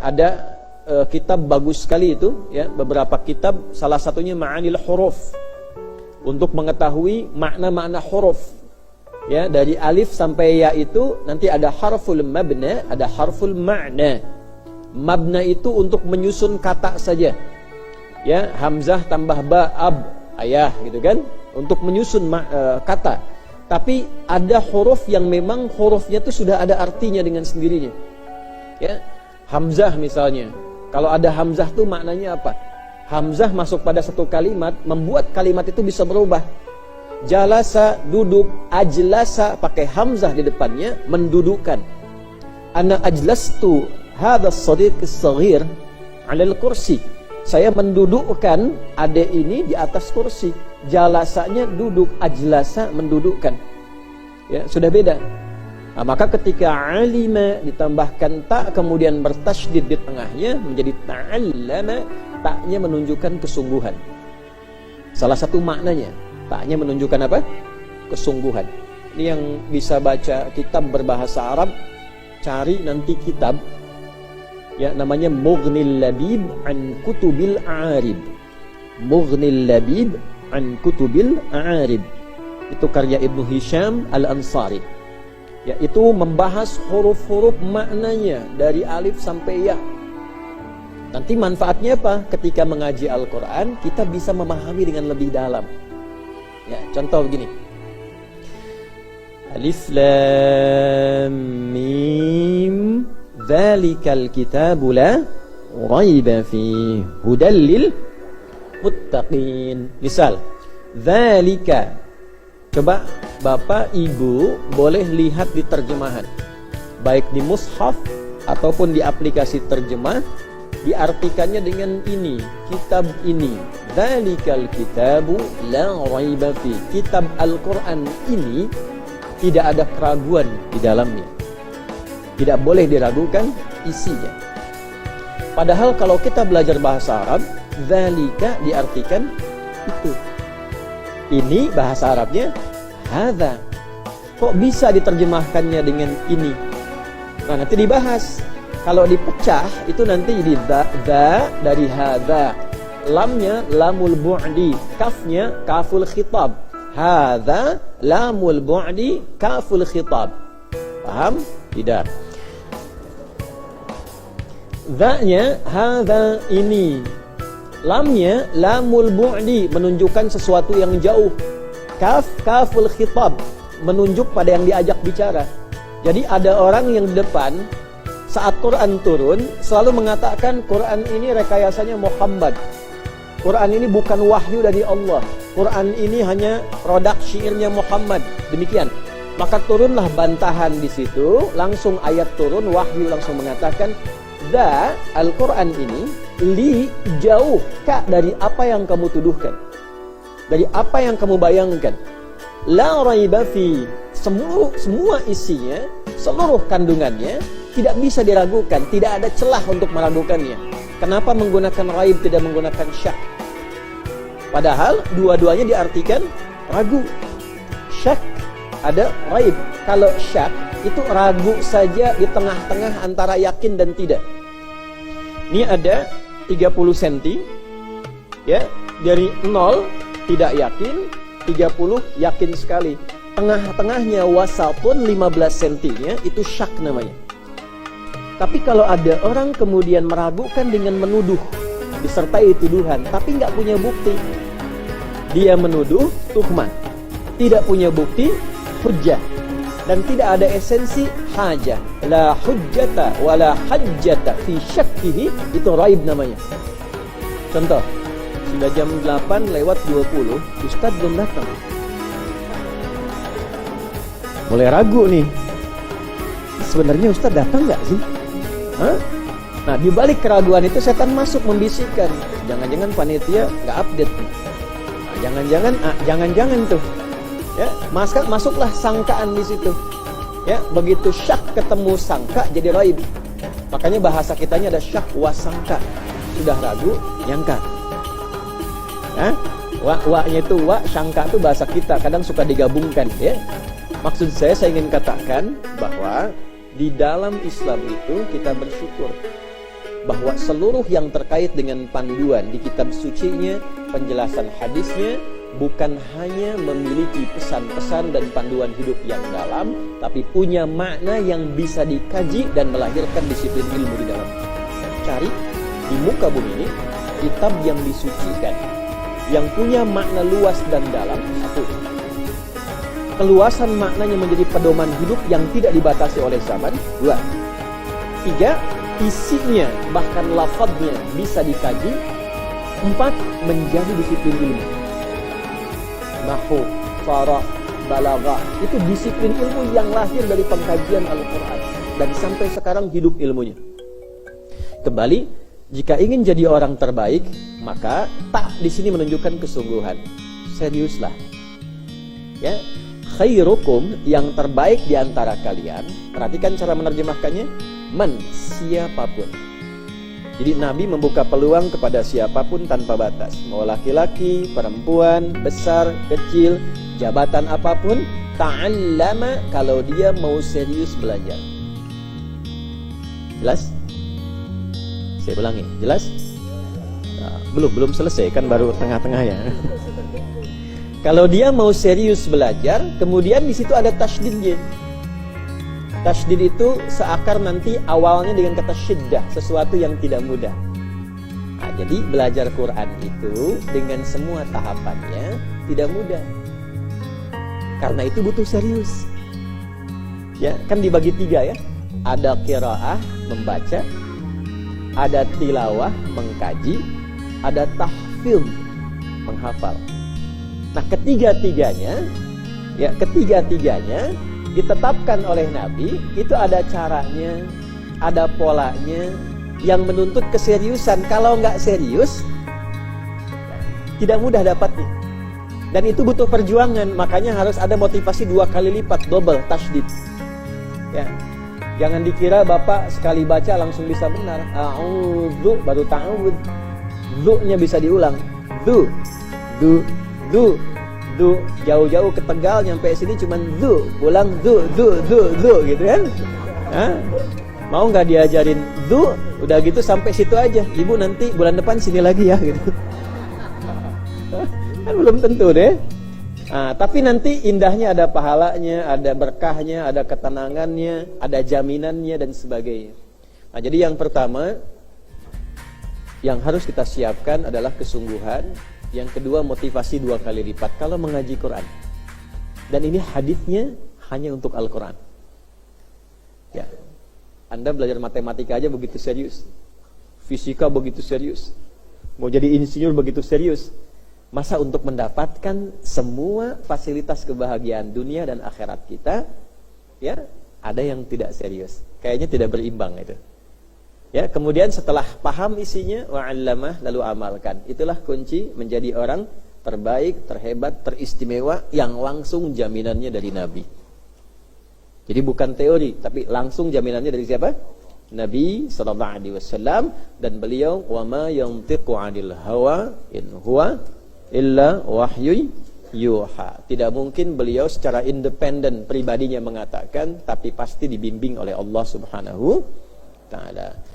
ada kitab bagus sekali itu, ya, beberapa kitab, salah satunya Ma'anil Huruf, untuk mengetahui makna-makna huruf. Ya, dari alif sampai ya itu nanti ada harful mabna, ada harful ma'na. Mabna itu untuk menyusun kata saja. Ya, hamzah tambah ba, ab, ayah gitu kan, untuk menyusun kata. Tapi ada huruf yang memang hurufnya itu sudah ada artinya dengan sendirinya. Ya, hamzah misalnya. Kalau ada hamzah itu maknanya apa? Hamzah masuk pada satu kalimat, membuat kalimat itu bisa berubah. Jalasa, duduk, ajlasa, pakai hamzah di depannya, mendudukkan. Ana ajlastu hadha as-sadiq as-saghir 'ala al-kursi. Saya mendudukkan adik ini di atas kursi. Jalasanya duduk, ajlasa mendudukkan. Ya, sudah beda. Nah, maka ketika alima ditambahkan tak kemudian bertasydid di tengahnya menjadi ta'allama, taknya menunjukkan kesungguhan. Salah satu maknanya, taknya menunjukkan apa? Kesungguhan. Ini yang bisa baca kitab berbahasa Arab, cari nanti kitab, ya, namanya Mughnil Labib an Kutubil A'arib. Mughnil Labib an Kutubil A'arib. Itu karya Ibnu Hisham Al-Ansari. Yaitu membahas huruf-huruf maknanya dari alif sampai ya. Nanti manfaatnya apa? Ketika mengaji Al-Quran, kita bisa memahami dengan lebih dalam. Ya, contoh begini. Alif Lam Mim Dzalikal kitabu la raiba fihi hudal lil muttaqin. Misal, dzalika. Coba Bapak Ibu boleh lihat di terjemahan, baik di mushaf ataupun di aplikasi terjemah, diartikannya dengan ini, kitab ini. Dzalikal kitabu la raiba fi. Kitab Al-Quran ini tidak ada keraguan di dalamnya. Tidak boleh diragukan isinya. Padahal kalau kita belajar bahasa Arab, dzalika diartikan itu. Ini bahasa Arabnya hadza. Kok bisa diterjemahkannya dengan ini? Nah, nanti dibahas. Kalau dipecah itu nanti jadi dza dari hadza. Lamnya lamul bu'di, kafnya kaful khitab. Hadza lamul bu'di kaful khitab. Paham? Tidak. Dza-nya hadza ini. Lamnya lamul bu'di, menunjukkan sesuatu yang jauh. Kaf kaful khitab, menunjuk pada yang diajak bicara. Jadi ada orang yang di depan saat Quran turun selalu mengatakan Quran ini rekayasanya Muhammad. Quran ini bukan wahyu dari Allah. Quran ini hanya produk syairnya Muhammad. Demikian. Maka turunlah bantahan di situ, langsung ayat turun, wahyu langsung mengatakan, "Dza Al-Quran ini li jauh ka dari apa yang kamu tuduhkan, dari apa yang kamu bayangkan. La raiba fi, semua isinya, seluruh kandungannya tidak bisa diragukan, tidak ada celah untuk meragukannya." Kenapa menggunakan raib, tidak menggunakan syak? Padahal dua-duanya diartikan ragu. Syak ada raib. Kalau syak itu ragu saja di tengah-tengah antara yakin dan tidak. Ini ada 30 cm, ya, dari 0 tidak yakin, 30 yakin sekali. Tengah-tengahnya wasatun 15 cm-nya itu syak namanya. Tapi kalau ada orang kemudian meragukan dengan menuduh, disertai tuduhan, tapi nggak punya bukti, dia menuduh tuhmah, tidak punya bukti, hujjah, dan tidak ada esensi hajah. La hujjata wala hajjata fi syakkihi, itu raib namanya. Contoh, sudah jam 8:20, Ustaz belum datang. Mulai ragu nih, sebenarnya Ustaz datang nggak sih? Hah? Nah, di balik keraguan itu setan masuk membisikkan, jangan-jangan panitia nggak update. Nah, jangan-jangan tuh. Ya, masuklah sangkaan di situ. Ya, begitu syak ketemu sangka jadi raib. Makanya bahasa kitanya ada syak wasangka. Sudah ragu, nyangka. Ya, wa-nya itu wa, sangka itu bahasa kita kadang suka digabungkan, ya. Maksud saya ingin katakan bahwa di dalam Islam itu kita bersyukur. bahwa seluruh yang terkait dengan panduan di kitab sucinya, penjelasan hadisnya, bukan hanya memiliki pesan-pesan dan panduan hidup yang dalam, tapi punya makna yang bisa dikaji dan melahirkan disiplin ilmu di dalam. Cari di muka bumi ini kitab yang disucikan, yang punya makna luas dan dalam. Satu, keluasan maknanya menjadi pedoman hidup yang tidak dibatasi oleh zaman. Dua, tiga, isinya bahkan lafadznya bisa dikaji. Empat, menjadi disiplin ilmu. Nahwu, farah, balaghah, itu disiplin ilmu yang lahir dari pengkajian Al-Quran dan sampai sekarang hidup ilmunya. Kembali, jika ingin jadi orang terbaik, maka tak di sini menunjukkan kesungguhan. Seriuslah. Ya, khairukum, yang terbaik di antara kalian. Perhatikan cara menerjemahkannya. Man, siapapun. Jadi Nabi membuka peluang kepada siapapun tanpa batas. Mau laki-laki, perempuan, besar, kecil, jabatan apapun, ta'allama, kalau dia mau serius belajar. Jelas? Saya ulangi, jelas? Nah, belum selesai, kan baru tengah-tengah ya. Kalau dia mau serius belajar, kemudian di situ ada tasydidnya. Tasydid itu seakar nanti awalnya dengan kata syiddah, sesuatu yang tidak mudah. Nah, jadi belajar Quran itu dengan semua tahapannya tidak mudah. Karena itu butuh serius. Ya, kan dibagi tiga ya. Ada qiraah, membaca, ada tilawah, mengkaji, ada tahfidz, menghafal. Nah, ketiga-tiganya ditetapkan oleh Nabi, itu ada caranya, ada polanya yang menuntut keseriusan. Kalau nggak serius, tidak mudah dapatnya. Dan itu butuh perjuangan, makanya harus ada motivasi 2 kali lipat, double, tasydid. Ya. Jangan dikira Bapak sekali baca langsung bisa benar. A'udzu baru ta'awud. Zu-nya bisa diulang. Du. Jauh-jauh ke Tegal nyampe sini cuman zu, pulang zu gitu kan. Hah? Mau nggak diajarin zu, udah gitu sampai situ aja. Ibu nanti bulan depan sini lagi ya gitu. Kan belum tentu deh. Nah, tapi nanti indahnya ada pahalanya, ada berkahnya, ada ketenangannya, ada jaminannya dan sebagainya. Nah, jadi yang pertama yang harus kita siapkan adalah kesungguhan. Yang kedua, motivasi 2 kali lipat kalau mengaji Quran. Dan ini hadisnya hanya untuk Al-Quran. Ya, Anda belajar matematika aja begitu serius, fisika begitu serius, mau jadi insinyur begitu serius. Masa untuk mendapatkan semua fasilitas kebahagiaan dunia dan akhirat kita, ya, ada yang tidak serius. Kayaknya tidak berimbang itu. Ya, kemudian setelah paham isinya, wa'allamah, lalu amalkan. Itulah kunci menjadi orang terbaik, terhebat, teristimewa, yang langsung jaminannya dari Nabi. Jadi bukan teori, tapi langsung jaminannya dari siapa? Nabi SAW. Dan beliau, wa ma yantiqu 'anil hawa in huwa illa wahyu yuha. Tidak mungkin beliau secara independen pribadinya mengatakan, tapi pasti dibimbing oleh Allah Subhanahu Ta'ala.